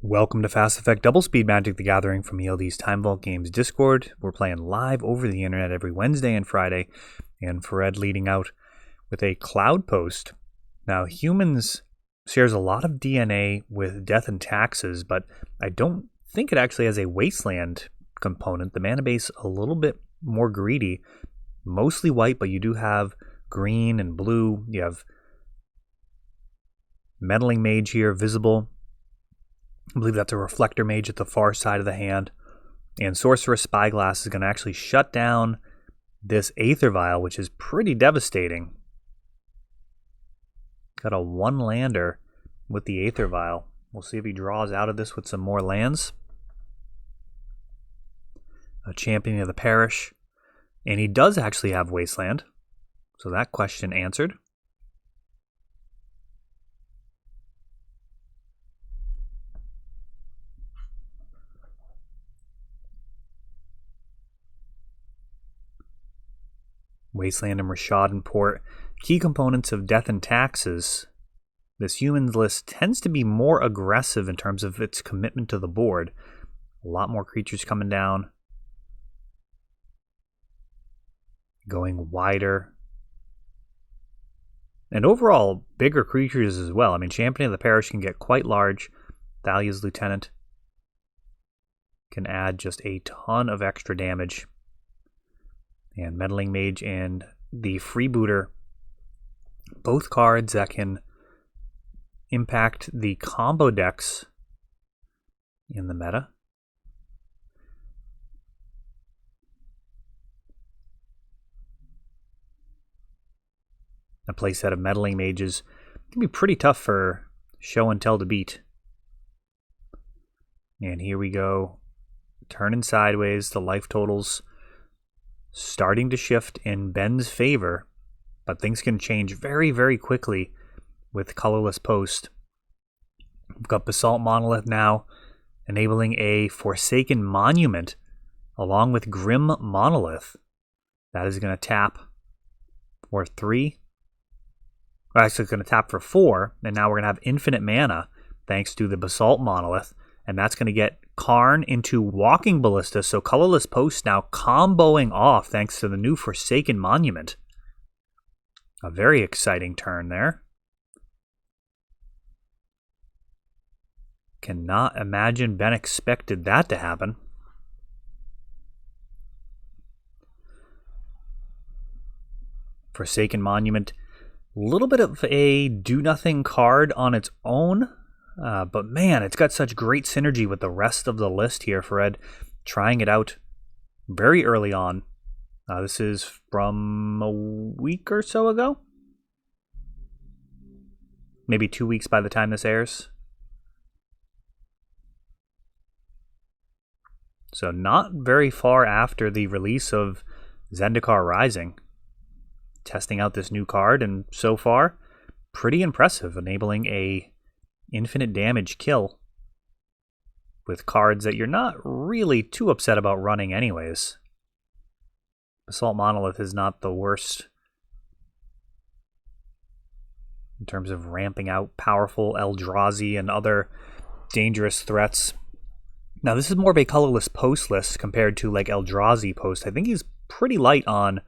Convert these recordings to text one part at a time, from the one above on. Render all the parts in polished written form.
Welcome to Fast Effect Double Speed Magic the Gathering from ELD's Time Vault Games Discord. We're playing live over the internet every Wednesday and Friday, and Fred leading out with a cloud post. Now, humans shares a lot of DNA with Death and Taxes, but I don't think it actually has a Wasteland component. The mana base a little bit more greedy, mostly white, but you do have green and blue. You have Meddling Mage here visible. I believe that's a Reflector Mage at the far side of the hand. And Sorceress Spyglass is going to actually shut down this Aether Vial, which is pretty devastating. Got a one-lander with the Aether Vial. We'll see if he draws out of this with some more lands. A Champion of the Parish. And he does actually have Wasteland. So that question answered. Wasteland and Rashad and Port. Key components of Death and Taxes. This humans list tends to be more aggressive in terms of its commitment to the board. A lot more creatures coming down. Going wider. And overall, bigger creatures as well. I mean, Champion of the Parish can get quite large. Thalia's Lieutenant can add just a ton of extra damage. And Meddling Mage and the Freebooter, both cards that can impact the combo decks in the meta. A playset of Meddling Mages can be pretty tough for Show and Tell to beat. And here we go. Turning sideways, the life totals starting to shift in Ben's favor, but things can change very, very quickly with Colorless Post. We've got Basalt Monolith now, enabling a Forsaken Monument along with Grim Monolith. That is going to tap for 3. Actually, it's going to tap for 4, and now we're going to have infinite mana thanks to the Basalt Monolith. And that's going to get Karn into Walking Ballista. So Colorless Post now comboing off thanks to the new Forsaken Monument. A very exciting turn there. Cannot imagine Ben expected that to happen. Forsaken Monument. A little bit of a do-nothing card on its own. But man, it's got such great synergy with the rest of the list here, Fred. Trying it out very early on. This is from a week or so ago. Maybe 2 weeks by the time this airs. So not very far after the release of Zendikar Rising. Testing out this new card, and so far, pretty impressive, enabling a infinite damage kill with cards that you're not really too upset about running anyways. Basalt Monolith is not the worst in terms of ramping out powerful Eldrazi and other dangerous threats. Now, this is more of a Colorless Post list compared to like Eldrazi Post. I think he's pretty light on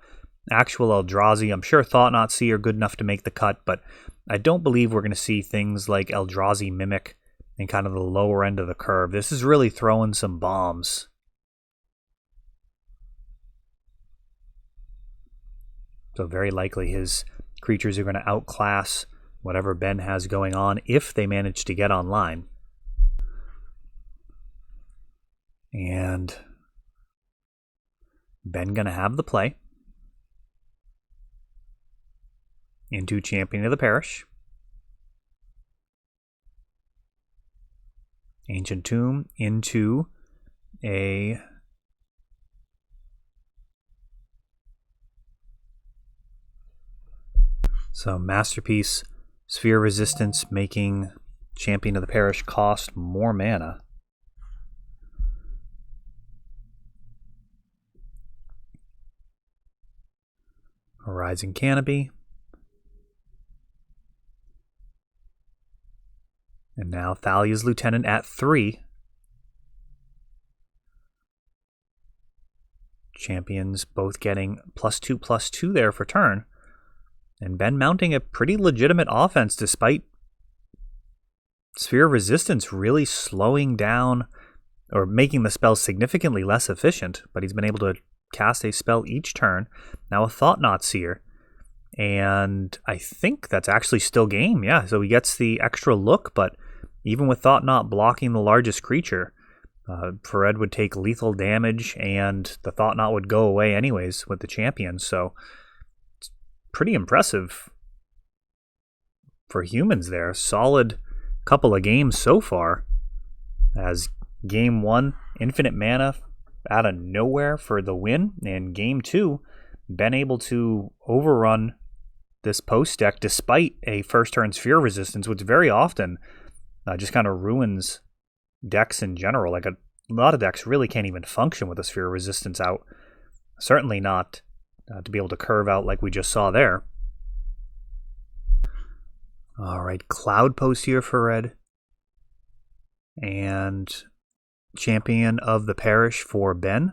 actual Eldrazi. I'm sure Thought Not See are good enough to make the cut, but I don't believe we're going to see things like Eldrazi Mimic in kind of the lower end of the curve. This is really throwing some bombs. So very likely his creatures are going to outclass whatever Ben has going on if they manage to get online. And Ben going to have the play into Champion of the Parish. Ancient Tomb into a Masterpiece, Sphere Resistance, making Champion of the Parish cost more mana. Horizon Canopy. And now Thalia's Lieutenant at 3. Champions both getting +2/+2 there for turn. And Ben mounting a pretty legitimate offense despite Sphere of Resistance really slowing down or making the spell significantly less efficient. But he's been able to cast a spell each turn. Now a Thought-Knot Seer. And I think that's actually still game. Yeah, so he gets the extra look, but even with Thought-Knot blocking the largest creature, Fered would take lethal damage, and the Thought-Knot would go away anyways with the champion. So it's pretty impressive for humans there. Solid couple of games so far. As game 1, infinite mana out of nowhere for the win, and game 2, been able to overrun this post deck despite a first turn Sphere Resistance, which very often just kind of ruins decks in general. Like a lot of decks really can't even function with a Sphere Resistance out. Certainly not to be able to curve out like we just saw there. All right, Cloud Post here for red. And Champion of the Parish for Ben.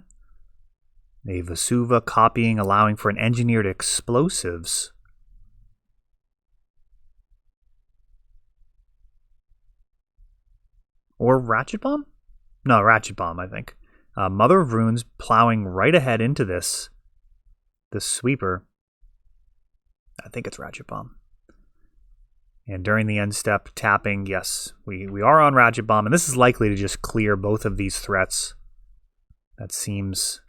A Vesuva copying, allowing for an Engineered Explosives. Or Ratchet Bomb? No, Ratchet Bomb, I think. Mother of Runes plowing right ahead into this sweeper. I think it's Ratchet Bomb. And during the end step, tapping, yes, we are on Ratchet Bomb, and this is likely to just clear both of these threats. That seems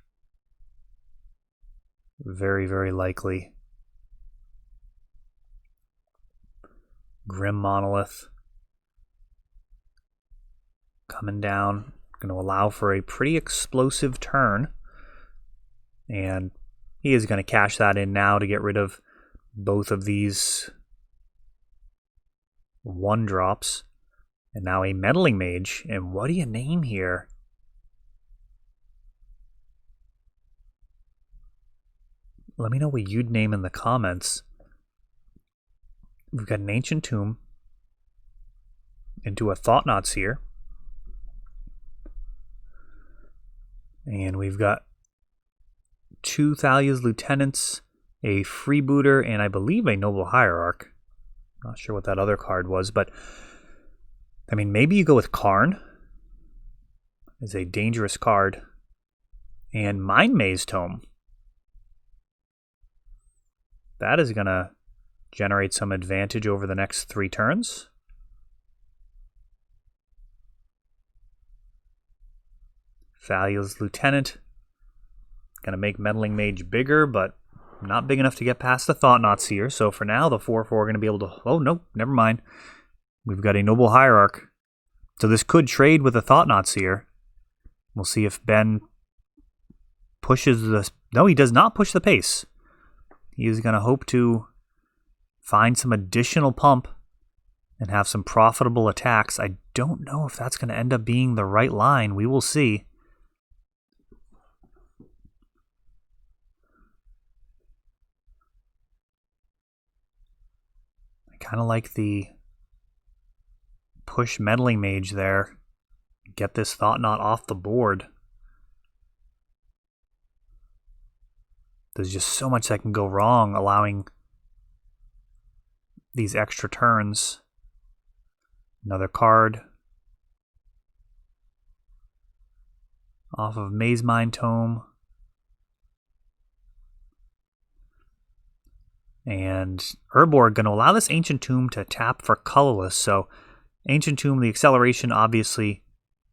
very, very likely. Grim Monolith coming down, going to allow for a pretty explosive turn. And he is going to cash that in now to get rid of both of these 1-drops. And now a Meddling Mage. And what do you name here? Let me know what you'd name in the comments. We've got an Ancient Tomb into a Thought-Knot Seer. And we've got 2 Thalia's Lieutenants, a Freebooter, and I believe a Noble Hierarch. Not sure what that other card was, but I mean, maybe you go with Karn. It's a dangerous card. And Mind Maze Tome. That is going to generate some advantage over the next 3 turns. Thalia's Lieutenant. Going to make Meddling Mage bigger, but not big enough to get past the Thought-Knot Seer. So for now, the 4/4 are going to be able to... Oh, no, never mind. We've got a Noble Hierarch. So this could trade with a Thought-Knot Seer. We'll see if Ben pushes the... No, he does not push the pace. He is going to hope to find some additional pump and have some profitable attacks. I don't know if that's going to end up being the right line. We will see. I kind of like the push Meddling Mage there. Get this Thought-Knot off the board. There's just so much that can go wrong, allowing these extra turns. Another card off of Maze Mind Tome. And Urborg going to allow this Ancient Tomb to tap for Colorless. So Ancient Tomb, the acceleration, obviously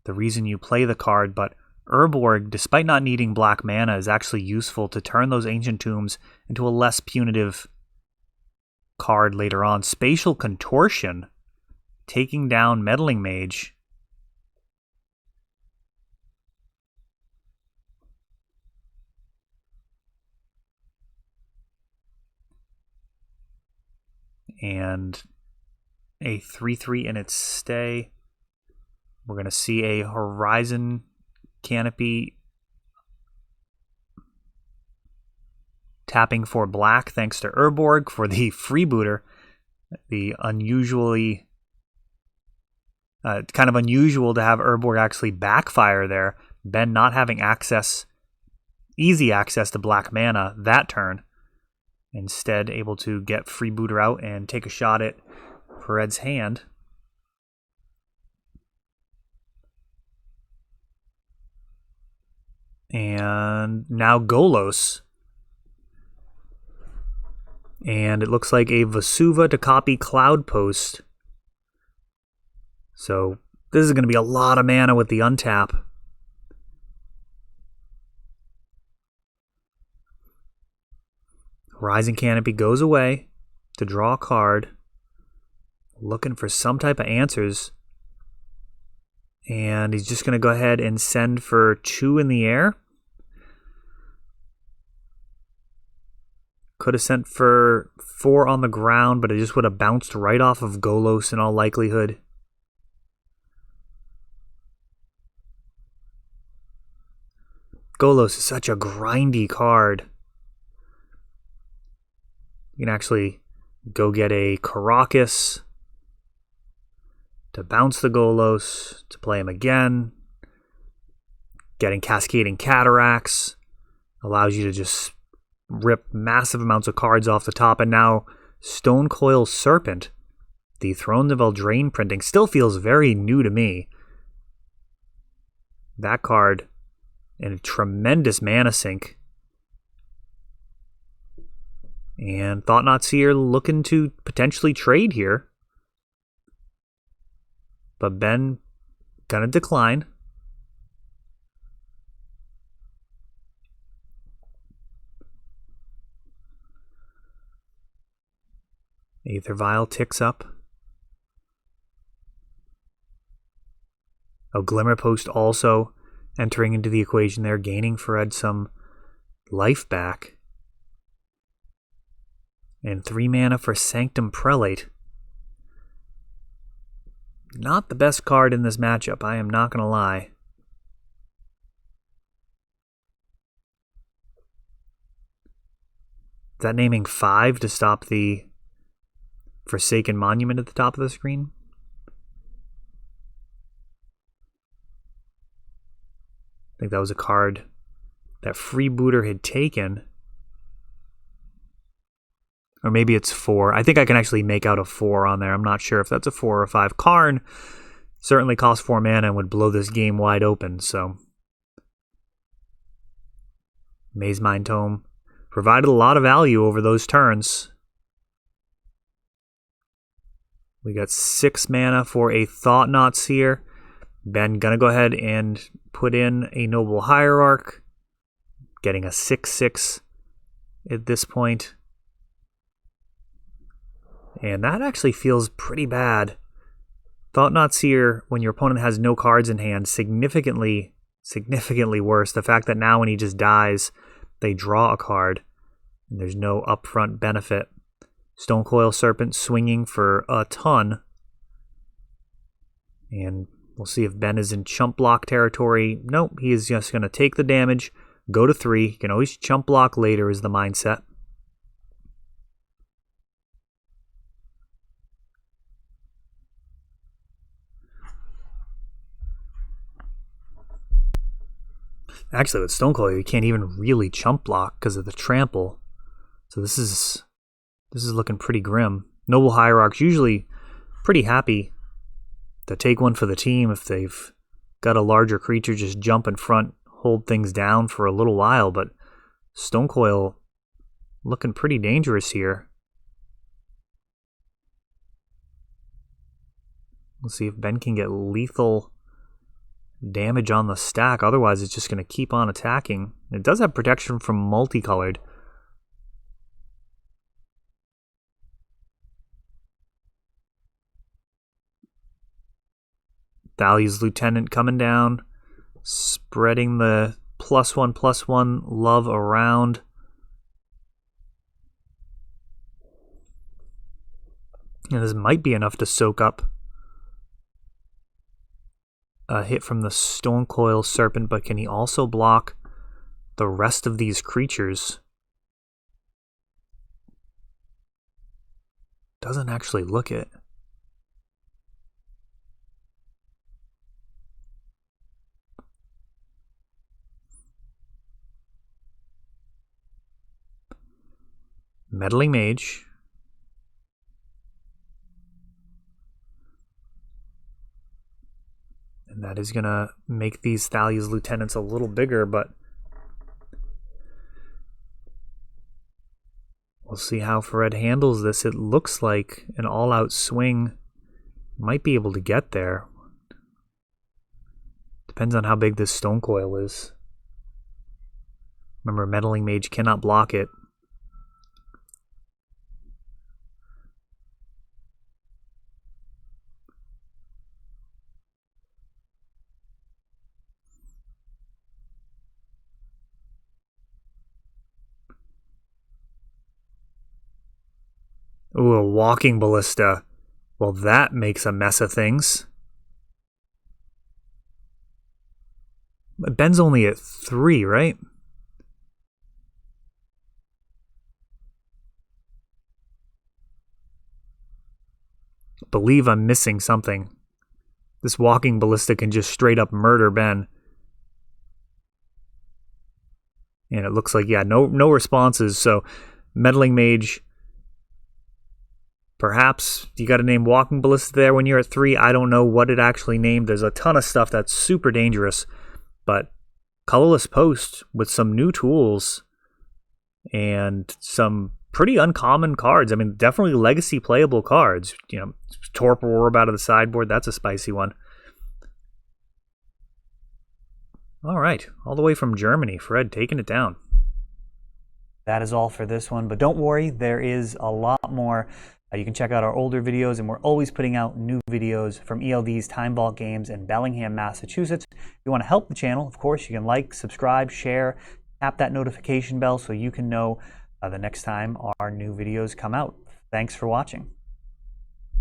the reason you play the card, but Urborg, despite not needing black mana, is actually useful to turn those Ancient Tombs into a less punitive card later on. Spatial Contortion, taking down Meddling Mage. And a 3/3 in its stay. We're going to see a Horizon Canopy tapping for black thanks to Urborg for the Freebooter. The unusually Kind of unusual to have Urborg actually backfire there. Ben not having easy access to black mana that turn. Instead, able to get Freebooter out and take a shot at Red's hand. And now Golos. And it looks like a Vesuva to copy Cloud Post. So this is going to be a lot of mana with the untap. Rising Canopy goes away to draw a card. Looking for some type of answers. And he's just going to go ahead and send for 2 in the air. Could have sent for 4 on the ground, but it just would have bounced right off of Golos in all likelihood. Golos is such a grindy card. You can actually go get a Karakas to bounce the Golos, to play him again. Getting Cascading Cataracts allows you to just rip massive amounts of cards off the top. And now Stonecoil Serpent, the Thrones of Eldraine printing, still feels very new to me. That card in a tremendous mana sink. And Thought-Knot Seer looking to potentially trade here. But Ben gonna decline. Aether Vial ticks up. Oh, Glimmer Post also entering into the equation there, gaining Fred some life back. And 3 mana for Sanctum Prelate. Not the best card in this matchup, I am not going to lie. Is that naming 5 to stop the Forsaken Monument at the top of the screen? I think that was a card that Freebooter had taken. Or maybe it's 4. I think I can actually make out a 4 on there. I'm not sure if that's a 4 or a 5. Karn certainly costs 4 mana and would blow this game wide open. So Maze Mind Tome provided a lot of value over those turns. We got 6 mana for a Thought-Knot Seer. Ben gonna go ahead and put in a Noble Hierarch. Getting a 6/6 at this point. And that actually feels pretty bad. Thought-Knot Seer, when your opponent has no cards in hand, significantly worse. The fact that now when he just dies, they draw a card, and there's no upfront benefit. Stonecoil Serpent swinging for a ton. And we'll see if Ben is in chump block territory. Nope, he is just going to take the damage, go to 3. You can always chump block later is the mindset. Actually, with Stonecoil, you can't even really chump block because of the trample. So this is looking pretty grim. Noble Hierarch's usually pretty happy to take one for the team if they've got a larger creature just jump in front, hold things down for a little while, but Stonecoil looking pretty dangerous here. Let's see if Ben can get lethal damage on the stack. Otherwise, it's just going to keep on attacking. It does have protection from multicolored. Thalia's Lieutenant coming down, spreading the +1/+1 love around. And this might be enough to soak up a hit from the Stonecoil Serpent, but can he also block the rest of these creatures? Doesn't actually look it. Meddling Mage. And that is going to make these Thalia's lieutenants a little bigger, but we'll see how Fred handles this. It looks like an all-out swing might be able to get there. Depends on how big this stone coil is. Remember, Meddling Mage cannot block it. Ooh, a walking ballista. Well, that makes a mess of things. Ben's only at 3, right? Believe I'm missing something. This walking ballista can just straight up murder Ben. And it looks like, yeah, no responses. So, Meddling Mage. Perhaps you got to name walking ballista there when you're at 3. I don't know what it actually named. There's a ton of stuff that's super dangerous. But Colorless Post with some new tools and some pretty uncommon cards. I mean, definitely legacy playable cards. You know, Torpor Orb out of the sideboard. That's a spicy one. All right. All the way from Germany. Fred taking it down. That is all for this one. But don't worry. There is a lot more. You can check out our older videos, and we're always putting out new videos from ELD's Time Vault Games in Bellingham, Massachusetts. If you want to help the channel, of course, you can like, subscribe, share, tap that notification bell so you can know the next time our new videos come out. Thanks for watching.